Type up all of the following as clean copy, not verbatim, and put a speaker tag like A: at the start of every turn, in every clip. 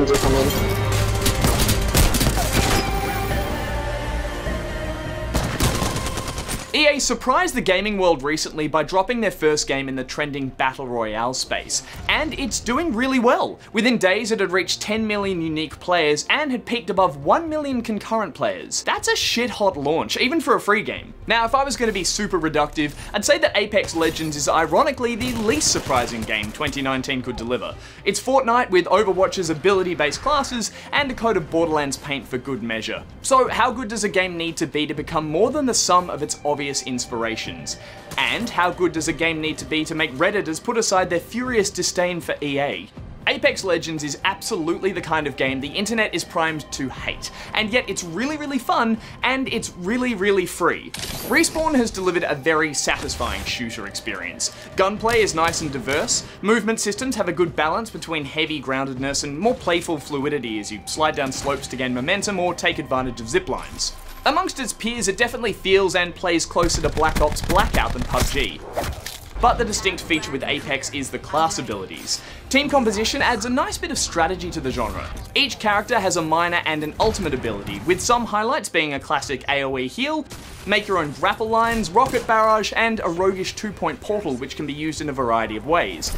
A: ones are coming.
B: EA surprised the gaming world recently by dropping their first game in the trending Battle Royale space, and it's doing really well. Within days it had reached 10 million unique players and had peaked above 1 million concurrent players. That's a shit hot launch, even for a free game. Now if I was going to be super reductive, I'd say that Apex Legends is ironically the least surprising game 2019 could deliver. It's Fortnite with Overwatch's ability-based classes and a coat of Borderlands paint for good measure. So how good does a game need to be to become more than the sum of its obvious inspirations? And how good does a game need to be to make Redditors put aside their furious disdain for EA? Apex Legends is absolutely the kind of game the internet is primed to hate, and yet it's really fun, and it's really free. Respawn has delivered a very satisfying shooter experience. Gunplay is nice and diverse, movement systems have a good balance between heavy groundedness and more playful fluidity as you slide down slopes to gain momentum or take advantage of zip lines. Amongst its peers, it definitely feels and plays closer to Black Ops Blackout than PUBG. But the distinct feature with Apex is the class abilities. Team composition adds a nice bit of strategy to the genre. Each character has a minor and an ultimate ability, with some highlights being a classic AoE heal, make your own grapple lines, rocket barrage, and a roguish 2-point portal which can be used in a variety of ways.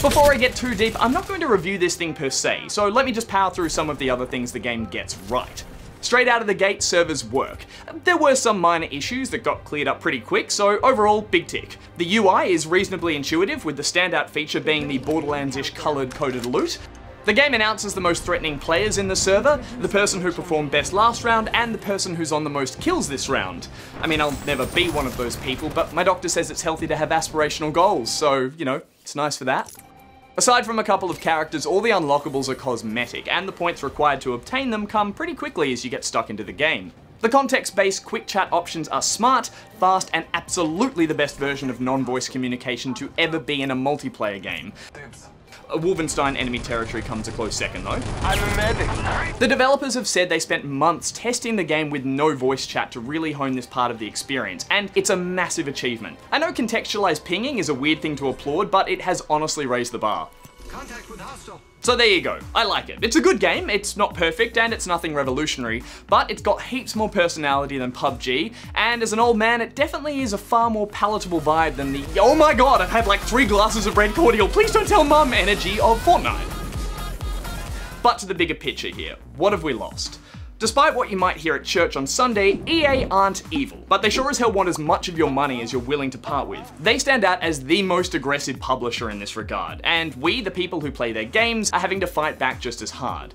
B: Before I get too deep, I'm not going to review this thing per se, so let me just power through some of the other things the game gets right. Straight out of the gate, servers work. There were some minor issues that got cleared up pretty quick, so overall, big tick. The UI is reasonably intuitive, with the standout feature being the Borderlands-ish coloured coded loot. The game announces the most threatening players in the server, the person who performed best last round, and the person who's on the most kills this round. I mean, I'll never be one of those people, but my doctor says it's healthy to have aspirational goals, so, you know, it's nice for that. Aside from a couple of characters, all the unlockables are cosmetic, and the points required to obtain them come pretty quickly as you get stuck into the game. The context-based quick chat options are smart, fast, and absolutely the best version of non-voice communication to ever be in a multiplayer game. A Wolfenstein Enemy Territory comes a close second though. I'm a medic. The developers have said they spent months testing the game with no voice chat to really hone this part of the experience, and it's a massive achievement. I know contextualized pinging is a weird thing to applaud, but it has honestly raised the bar. Contact with hostile. So there you go, I like it. It's a good game, it's not perfect, and it's nothing revolutionary, but it's got heaps more personality than PUBG, and as an old man, it definitely is a far more palatable vibe than the "oh my god, I've had like 3 glasses of red cordial, please don't tell mum" energy of Fortnite. But to the bigger picture here, what have we lost? Despite what you might hear at church on Sunday, EA aren't evil, but they sure as hell want as much of your money as you're willing to part with. They stand out as the most aggressive publisher in this regard, and we, the people who play their games, are having to fight back just as hard.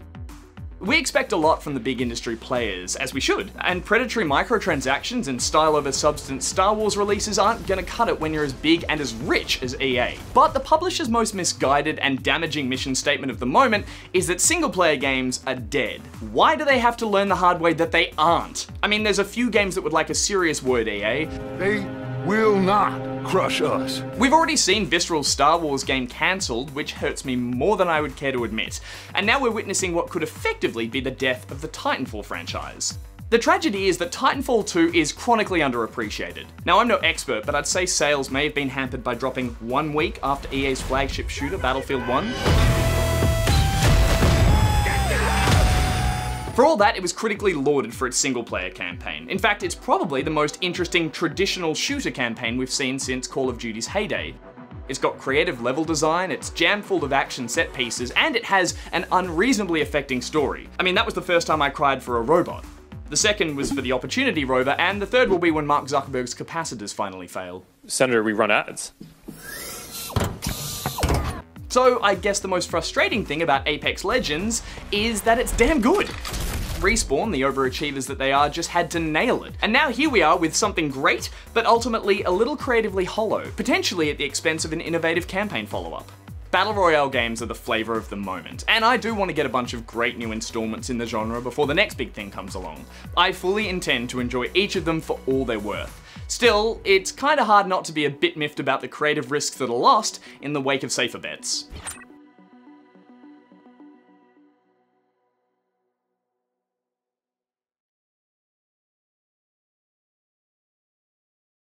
B: We expect a lot from the big industry players, as we should, and predatory microtransactions and style over substance Star Wars releases aren't gonna cut it when you're as big and as rich as EA. But the publisher's most misguided and damaging mission statement of the moment is that single player games are dead. Why do they have to learn the hard way that they aren't? I mean, there's a few games that would like a serious word, EA.
C: They will not crush us.
B: We've already seen Visceral's Star Wars game cancelled, which hurts me more than I would care to admit. And now we're witnessing what could effectively be the death of the Titanfall franchise. The tragedy is that Titanfall 2 is chronically underappreciated. Now, I'm no expert, but I'd say sales may have been hampered by dropping 1 week after EA's flagship shooter, Battlefield 1. For all that, it was critically lauded for its single-player campaign. In fact, it's probably the most interesting traditional shooter campaign we've seen since Call of Duty's heyday. It's got creative level design, it's jammed full of action set pieces, and it has an unreasonably affecting story. I mean, that was the first time I cried for a robot. The second was for the Opportunity rover, and the third will be when Mark Zuckerberg's capacitors finally fail.
D: Senator, we run ads.
B: So I guess the most frustrating thing about Apex Legends is that it's damn good. Respawn, the overachievers that they are, just had to nail it. And now here we are with something great, but ultimately a little creatively hollow, potentially at the expense of an innovative campaign follow-up. Battle Royale games are the flavour of the moment, and I do want to get a bunch of great new installments in the genre before the next big thing comes along. I fully intend to enjoy each of them for all they're worth. Still, it's kinda hard not to be a bit miffed about the creative risks that are lost in the wake of safer bets.